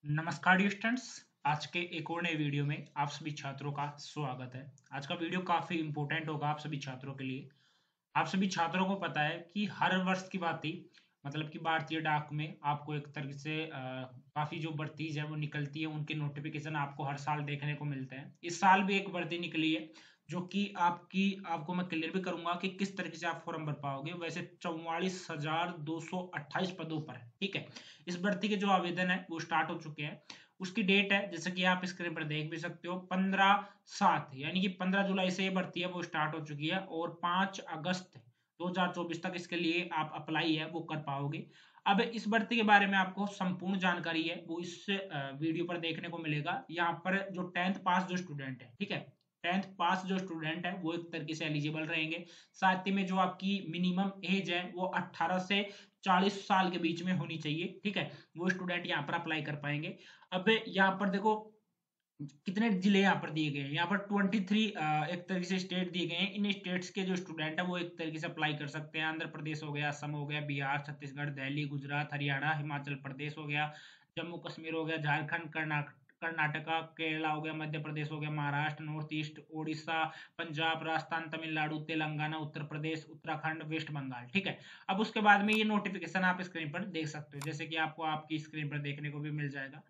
नमस्कार dear students. आज के एक और नए वीडियो में आप सभी छात्रों का स्वागत है। आज का वीडियो काफी इंपॉर्टेंट होगा आप सभी छात्रों के लिए। आप सभी छात्रों को पता है कि हर वर्ष की भांति मतलब कि भारतीय डाक में आपको एक तरह से काफी जो भर्तीज है वो निकलती है, उनके नोटिफिकेशन आपको हर साल देखने को मिलते हैं। इस साल भी एक भर्ती निकली है जो कि आपको मैं क्लियर भी करूंगा कि किस तरीके से आप फॉर्म भर पाओगे। वैसे 44,228 पदों पर है, ठीक है। इस भर्ती के जो आवेदन है वो स्टार्ट हो चुके हैं। उसकी डेट है जैसे कि आप स्क्रीन पर देख भी सकते हो 15/7 यानी कि 15 जुलाई से ये भर्ती है वो स्टार्ट हो चुकी है और 5 अगस्त 2024 तक इसके लिए आप अप्लाई है वो कर पाओगे। अब इस भर्ती के बारे में आपको संपूर्ण जानकारी है वो इस वीडियो पर देखने को मिलेगा। यहाँ पर जो 10th पास जो स्टूडेंट है, ठीक है, 10th पास जो स्टूडेंट है वो एक तरीके से एलिजिबल रहेंगे। साथ ही में जो आपकी मिनिमम एज है वो 18 से 40 साल के बीच में होनी चाहिए, ठीक है। वो स्टूडेंट यहाँ पर अप्लाई कर पाएंगे। अब यहाँ पर देखो कितने जिले यहाँ पर दिए गए हैं। यहाँ पर 23 एक तरीके से स्टेट दिए गए हैं। इन स्टेट्स के जो स्टूडेंट है वो एक तरीके से अप्लाई कर सकते हैं। आंध्र प्रदेश हो गया, असम हो गया, बिहार, छत्तीसगढ़, दिल्ली, गुजरात, हरियाणा, हिमाचल प्रदेश हो गया, जम्मू कश्मीर हो गया, झारखंड, कर्नाटका, केरला हो गया, मध्य प्रदेश हो गया, Maharashtra, north east, Orissa, Punjab, Rajasthan, Tamil Nadu, Telangana, Uttar Pradesh, Uttarakhand, waste Bengal, ठीक है। अब उसके बाद में ये नोटिफिकेशन आप स्क्रीन पर देख सकते हो, जैसे कि आपको आपकी स्क्रीन पर देखने को भी मिल जाएगा।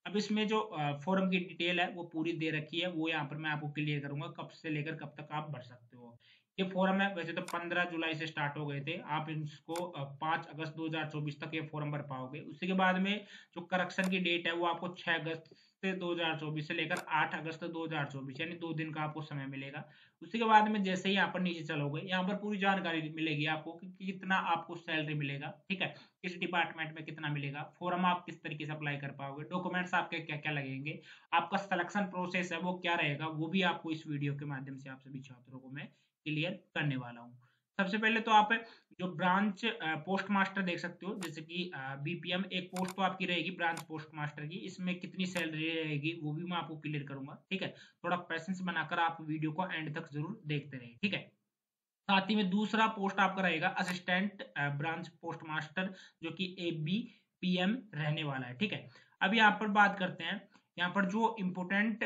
अब इसमें जो फॉर्म की डिटेल है वो पूरी दे रखी है, वो यहाँ पर मैं आपको क्लियर करूंगा कब से लेकर कब तक आप भर सकते हो। ये फॉर्म है वैसे तो 15 जुलाई से स्टार्ट हो गए थे, आप इसको 5 अगस्त 2024 तक ये फॉर्म भर पाओगे। उसी के बाद में जो करेक्शन की डेट है वो आपको 6 अगस्त से 2024 से लेकर 8 अगस्त 2024 यानी 2 दिन का आपको समय मिलेगा। उसी के बाद में जैसे ही यहाँ पर नीचे चलोगे यहाँ पर पूरी जानकारी मिलेगी आपको कि कितना आपको सैलरी मिलेगा, ठीक है, किस डिपार्टमेंट में कितना मिलेगा, फॉर्म आप किस तरीके से अप्लाई कर पाओगे, डॉक्यूमेंट्स आपके क्या क्या लगेंगे, आपका सिलेक्शन प्रोसेस है वो क्या रहेगा, वो भी आपको इस वीडियो के माध्यम से आप सभी छात्रों को मैं क्लियर करने वाला हूँ। सबसे पहले तो आप जो ब्रांच पोस्ट मास्टर देख सकते हो, जैसे कि बीपीएम एक पोस्ट तो आपकी रहेगी ब्रांच पोस्ट मास्टर की। इसमें कितनी सैलरी रहेगी वो भी मैं आपको क्लियर करूंगा, ठीक है। थोड़ा पैसेंस बनाकर आप वीडियो को एंड तक जरूर देखते रहिए, ठीक है। साथ ही में दूसरा पोस्ट आपका रहेगा असिस्टेंट ब्रांच पोस्ट मास्टर, जो कि ABPM रहने वाला है, ठीक है। अब यहाँ पर बात करते हैं, यहाँ पर जो इंपोर्टेंट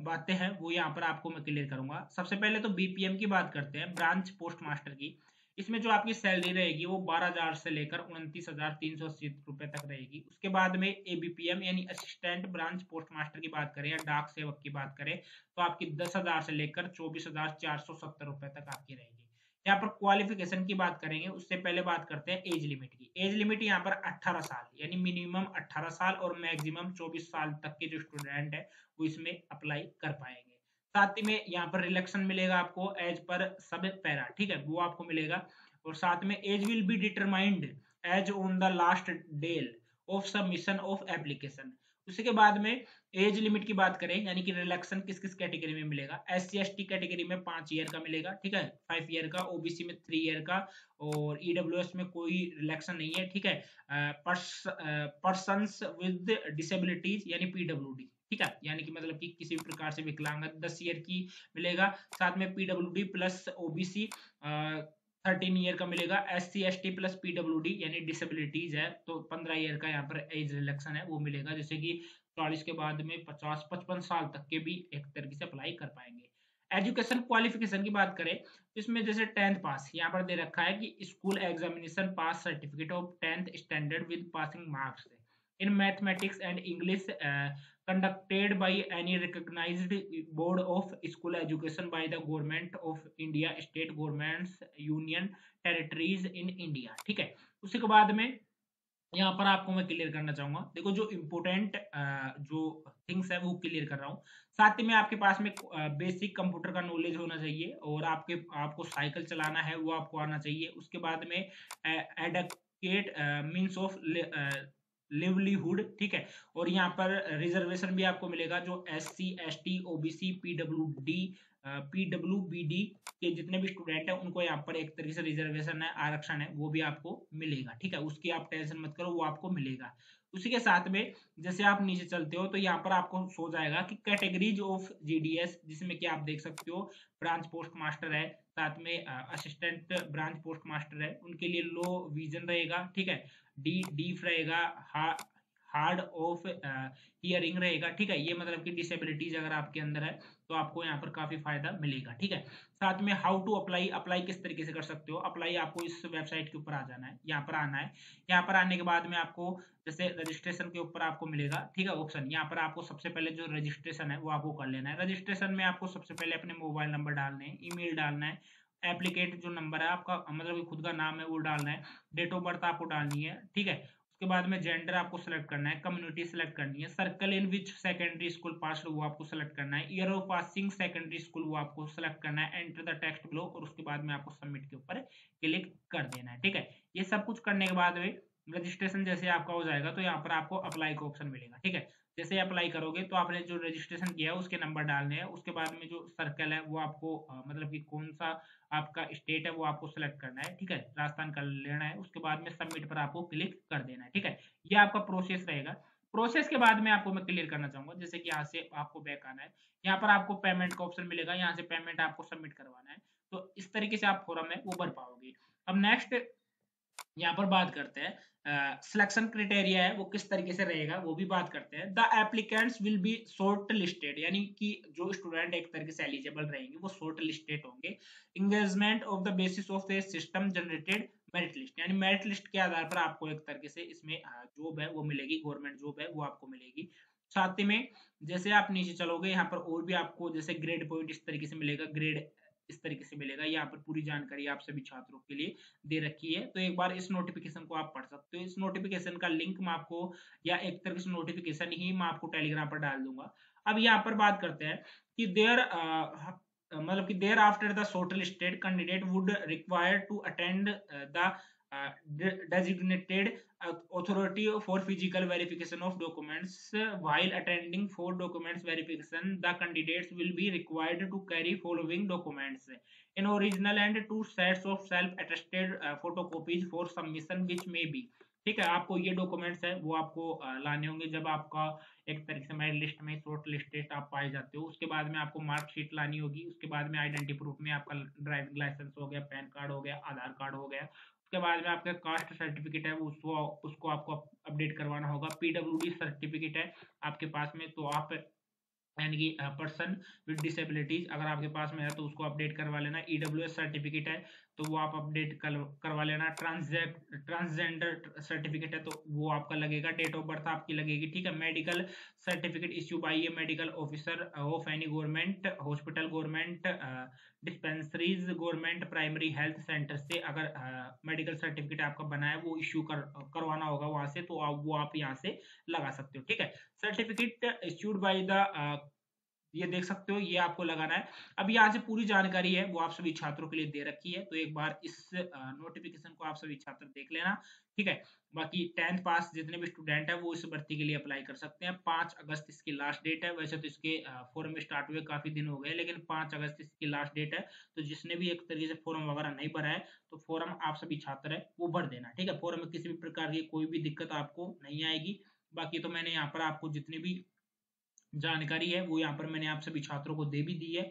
बातें हैं वो यहाँ पर आपको मैं क्लियर करूंगा। सबसे पहले तो बीपीएम की बात करते हैं, ब्रांच पोस्ट मास्टर की। इसमें जो आपकी सैलरी रहेगी वो 12,000 से लेकर 29,380 रुपए तक रहेगी। उसके बाद में ABPM यानी असिस्टेंट ब्रांच पोस्ट मास्टर की बात करें या डाक सेवक की बात करें तो आपकी 10,000 से लेकर 24,470 रुपए तक आपकी रहेगी। यहाँ पर क्वालिफिकेशन की बात करेंगे उससे पहले बात करते हैं एज लिमिट की। एज लिमिट यहाँ पर 18 साल यानी मिनिमम 18 साल और मैक्सिमम 24 साल तक के जो स्टूडेंट है वो इसमें अप्लाई कर पाएंगे। साथ ही में यहाँ पर रिलेक्शन मिलेगा आपको एज पर सब पैरा, ठीक है, वो आपको मिलेगा। और साथ में age will be determined as on the last date of submission of application. उसी के बाद में एज लिमिट की बात करें यानी कि रिलैक्सन किस किस कैटेगरी में मिलेगा। SC ST कैटेगरी में 5 ईयर का मिलेगा, ठीक है, 5 ईयर का, OBC में 3 ईयर का और EWS में कोई रिलैक्सन नहीं है, ठीक है। पर्सन्स विद डिसेबिलिटीज यानी PWD, ठीक है, यानी कि मतलब कि किसी भी प्रकार से विकलांग 10 ईयर की मिलेगा। साथ में PWD प्लस OBC 13 ईयर का मिलेगा। SC ST प्लस PWD यानी डिसेबिलिटीज है तो 15 ईयर का यहाँ पर एज रिलैक्सन है वो मिलेगा, जैसे कि 40 के बाद में 50-55 साल तक के भी एक तरीके से अप्लाई कर पाएंगे। एजुकेशन क्वालिफिकेशन की बात करें तो इसमें जैसे 10th पास यहाँ पर दे रखा है कि school examination pass certificate of 10th standard with passing marks in mathematics and English conducted by any recognized board of school education by the government of India, state governments, union territories in India, ठीक है। उसी के बाद में यहाँ पर आपको मैं क्लियर करना चाहूंगा, देखो जो इम्पोर्टेंट जो थिंग्स है वो क्लियर कर रहा हूँ। साथ ही में आपके पास में बेसिक कंप्यूटर का नॉलेज होना चाहिए और आपको साइकिल चलाना है वो आपको आना चाहिए। उसके बाद में एडवोकेट मींस ऑफ लिवलीहुड, ठीक है। और यहाँ पर रिजर्वेशन भी आपको मिलेगा, जो SC ST OBC PWBD के जितने भी स्टूडेंट हैं उनको यहाँ पर एक तरीके से रिजर्वेशन है, आरक्षण है, वो भी आपको मिलेगा, ठीक है। उसकी आप टेंशन मत करो, वो आपको मिलेगा। उसी के साथ में जैसे आप नीचे चलते हो तो यहाँ पर आपको सो जाएगा कि कैटेगरीज ऑफ GDS, जिसमें कि आप देख सकते हो ब्रांच पोस्ट मास्टर है, साथ में असिस्टेंट ब्रांच पोस्ट मास्टर है, उनके लिए लो विजन रहेगा, ठीक है, डी डीफ रहेगा, हार्ड ऑफ हियरिंग रहेगा, ठीक है। ये मतलब कि डिसेबिलिटीज अगर आपके अंदर है तो आपको यहाँ पर काफी फायदा मिलेगा, ठीक है। साथ में हाउ टू अप्लाई, अप्लाई किस तरीके से कर सकते हो। अप्लाई आपको इस वेबसाइट के ऊपर आ जाना है, यहाँ पर आना है। यहाँ पर आने के बाद में आपको जैसे रजिस्ट्रेशन के ऊपर आपको मिलेगा, ठीक है, ऑप्शन। यहाँ पर आपको सबसे पहले जो रजिस्ट्रेशन है वो आपको कर लेना है। रजिस्ट्रेशन में आपको सबसे पहले अपने मोबाइल नंबर डालने हैं, ईमेल डालना है, एप्लीकेट जो नंबर है आपका मतलब खुद का नाम है वो डालना है, डेट ऑफ बर्थ आपको डालनी है, ठीक है। उसके बाद में जेंडर आपको सेलेक्ट करना है, कम्युनिटी सेलेक्ट करनी है, circle in which secondary school pass वो आपको सेलेक्ट करना है, year of passing secondary school वो आपको सेलेक्ट करना है, एंटर द टेक्स्ट बिलो, और उसके बाद में आपको सबमिट के ऊपर क्लिक कर देना है, ठीक है। ये सब कुछ करने के बाद में रजिस्ट्रेशन जैसे आपका हो जाएगा तो यहाँ पर आपको अप्लाई का ऑप्शन मिलेगा, ठीक है। जैसे अप्लाई करोगे तो आपने जो रजिस्ट्रेशन किया है उसके नंबर डालने हैं, उसके बाद में जो सर्कल है वो आपको मतलब कि कौन सा आपका स्टेट है वो आपको सेलेक्ट करना है, ठीक है, राजस्थान का लेना है। उसके बाद में सबमिट पर आपको क्लिक कर देना है, ठीक है। ये आपका प्रोसेस रहेगा। प्रोसेस के बाद में आपको मैं क्लियर करना चाहूंगा, जैसे कि यहाँ से आपको बैक आना है, यहाँ पर आपको पेमेंट का ऑप्शन मिलेगा, यहाँ से पेमेंट आपको सबमिट करवाना है। तो इस तरीके से आप फॉर्म है वो भर पाओगे। अब नेक्स्ट यहाँ पर बात करते हैं सिलेक्शन क्राइटेरिया है वो किस तरीके से रहेगा, वो भी बात करते हैं। The applicants will be short listed, यानी कि जो स्टूडेंट एक तरीके से एलिजिबल रहेंगे वो शॉर्ट लिस्टेड होंगे। Engagement of the basis of the system generated merit list, यानी मेरिट लिस्ट के आधार पर आपको एक तरीके से इसमें जॉब है वो मिलेगी, गवर्नमेंट जॉब है वो आपको मिलेगी। साथ ही में जैसे आप नीचे चलोगे यहाँ पर और भी आपको जैसे ग्रेड पॉइंट इस तरीके से मिलेगा, ग्रेड इस तरीके से मिलेगा। यहाँ पर पूरी जानकारी आप सभी छात्रों के लिए दे रखी है, तो एक बार इस नोटिफिकेशन को आप पढ़ सकते हो। इस नोटिफिकेशन का लिंक मैं आपको या एक तरह से नोटिफिकेशन ही मैं आपको टेलीग्राम पर डाल दूंगा। अब यहाँ पर बात करते हैं कि मतलब कि thereafter the shortlisted candidate would require to attend the designated authority for physical verification of documents. While attending for documents verification, the candidates will be required to carry following documents: an original and two sets of self-attested photocopies for submission, which may be, ठीक है। आपको ये documents है वो आपको लाने होंगे जब आपका एक तरीके से मेरिट लिस्ट में शॉर्ट लिस्टेड आप पाए जाते हो। उसके बाद में आपको मार्कशीट लानी होगी, उसके बाद में आइडेंटिटी प्रूफ में आपका ड्राइविंग लाइसेंस हो गया, पैन कार्ड हो गया, आधार कार्ड हो गया। उसके बाद में आपका कास्ट सर्टिफिकेट है उसको आपको अपडेट करवाना होगा। पीडब्ल्यूडी सर्टिफिकेट है आपके पास में तो आप यानी कि पर्सन विद डिसेबिलिटीज अगर आपके पास में है तो उसको अपडेट करवा लेना। ईडब्ल्यूएस सर्टिफिकेट है तो वो आप अपडेट करवा लेना। ट्रांसजेंडर सर्टिफिकेट है तो वो आपका लगेगा। डेट ऑफ बर्थ आपकी लगेगी, ठीक है। Medical certificate issue bye A medical officer of any government hospital, government dispensaries, government primary health centre से अगर मेडिकल सर्टिफिकेट आपका बना है वो इश्यू करवाना होगा वहां से, तो वो आप यहाँ से लगा सकते हो, ठीक है। सर्टिफिकेट इश्यूड बाय द, ये देख सकते हो ये आपको लगाना है। अब यहाँ से पूरी जानकारी है वो आप सभी छात्रों के लिए दे रखी है, तो एक बार इस नोटिफिकेशन को आप सभी छात्र देख लेना, ठीक है। बाकी 10th पास जितने भी स्टूडेंट है वो इस भर्ती के लिए अप्लाई कर सकते हैं। 5 अगस्त इसकी लास्ट डेट है। वैसे तो इसके फॉर्म स्टार्ट हुए काफी दिन हो गए, लेकिन 5 अगस्त इसकी लास्ट डेट है। तो जिसने भी एक तरीके से फॉर्म वगैरह नहीं भरा है तो फॉर्म आप सभी छात्र है वो भर देना, ठीक है। फॉर्म में किसी भी प्रकार की कोई भी दिक्कत आपको नहीं आएगी। बाकी तो मैंने यहाँ पर आपको जितनी भी जानकारी है वो यहाँ पर मैंने आप सभी छात्रों को दे भी दी है,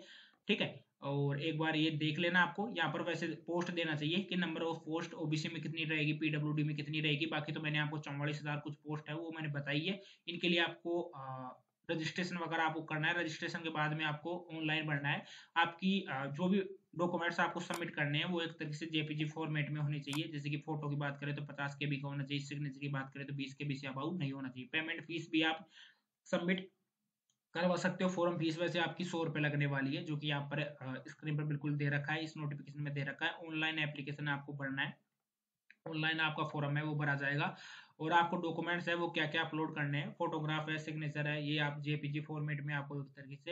ठीक है। और एक बार ये देख लेना। आपको यहाँ पर वैसे पोस्ट देना चाहिए कि नंबर ऑफ पोस्ट ओबीसी में कितनी रहेगी, पीडब्ल्यूडी में कितनी रहेगी। बाकी तो मैंने आपको 44,000 कुछ पोस्ट है वो मैंने बताई है। इनके लिए आपको रजिस्ट्रेशन वगैरह आपको करना है। रजिस्ट्रेशन के बाद में आपको ऑनलाइन भरना है। आपकी जो भी डॉक्यूमेंट्स आपको सबमिट करने हैं वो एक तरीके से जेपीजी फॉर्मेट में होने चाहिए। जैसे कि फोटो की बात करें तो 50 KB का होना चाहिए, सिग्नेचर की बात करें तो 20 KB से अबाउट नहीं होना चाहिए। पेमेंट फीस भी आप सबमिट करवा सकते हो। फॉर्म फीस वैसे आपकी 100 रुपए लगने वाली है, जो कि यहाँ पर स्क्रीन पर बिल्कुल दे रखा है, इस नोटिफिकेशन में दे रखा है। ऑनलाइन एप्लीकेशन आपको भरना है, ऑनलाइन आपका फॉर्म है वो भरा जाएगा। और आपको डॉक्यूमेंट्स है वो क्या क्या अपलोड करने हैं, फोटोग्राफ है, सिग्नेचर है, ये आप जेपीजी फॉर्मेट में आपको एक तरीके से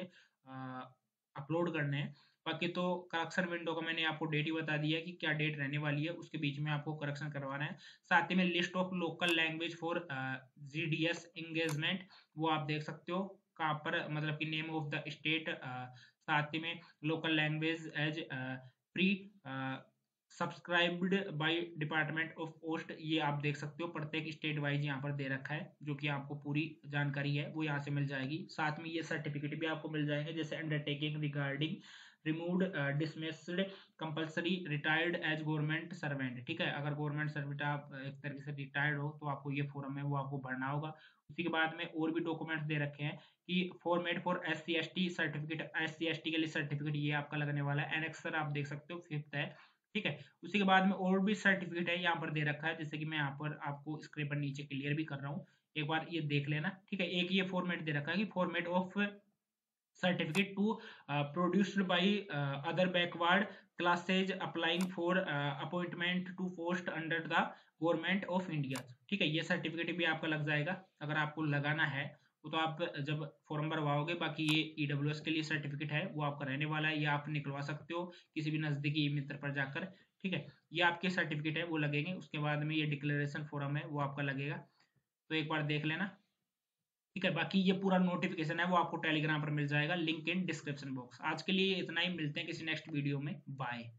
अपलोड करने हैं। बाकी तो करेक्शन विंडो का मैंने आपको डेट ही बता दिया है कि क्या डेट रहने वाली है, उसके बीच में आपको करेक्शन करवाना है। साथ ही में list of local language for GDS engagement वो आप देख सकते हो कहाँ पर, मतलब कि नेम ऑफ द स्टेट, साथ ही में local language as pre subscribed by department of post, ये आप देख सकते हो। प्रत्येक स्टेट वाइज यहाँ पर दे रखा है, जो कि आपको पूरी जानकारी है वो यहाँ से मिल जाएगी। साथ में ये सर्टिफिकेट भी आपको मिल जाएंगे, जैसे undertaking regarding removed, dismissed, compulsory, retired as government servant. ठीक है, अगर गवर्नमेंट सर्वेंट आप एक तरीके से रिटायर्ड हो तो आपको ये फॉर्म है वो आपको भरना होगा। उसी के बाद में और भी डॉक्यूमेंट्स दे रखे हैं कि format for SC/ST certificate, SC/ST के लिए सर्टिफिकेट ये आपका लगने वाला है। एनेक्सर आप देख सकते हो 5th है। ठीक है, उसी के बाद में और भी सर्टिफिकेट है यहाँ पर दे रखा है, जैसे कि मैं यहाँ पर आपको स्क्रीन पर नीचे क्लियर भी कर रहा हूँ, एक बार ये देख लेना। ठीक है, एक ये फॉर्मेट दे रखा है कि format of certificate to produced by other backward classes applying for appointment to post under the government of India। ठीक है, ये सर्टिफिकेट भी आपका लग जाएगा अगर आपको लगाना है वो तो आप जब फॉर्म भरवाओगे। बाकी ये EWS के लिए सर्टिफिकेट है वो आपका रहने वाला है, ये आप निकलवा सकते हो किसी भी नजदीकी मित्र पर जाकर। ठीक है, ये आपके सर्टिफिकेट है वो लगेंगे। उसके बाद में ये डिक्लेरेशन फॉर्म है वो आपका लगेगा, तो एक बार देख लेना। ठीक है, बाकी ये पूरा नोटिफिकेशन है वो आपको टेलीग्राम पर मिल जाएगा, लिंक इन डिस्क्रिप्शन बॉक्स। आज के लिए इतना ही, मिलते हैं किसी नेक्स्ट वीडियो में, बाय।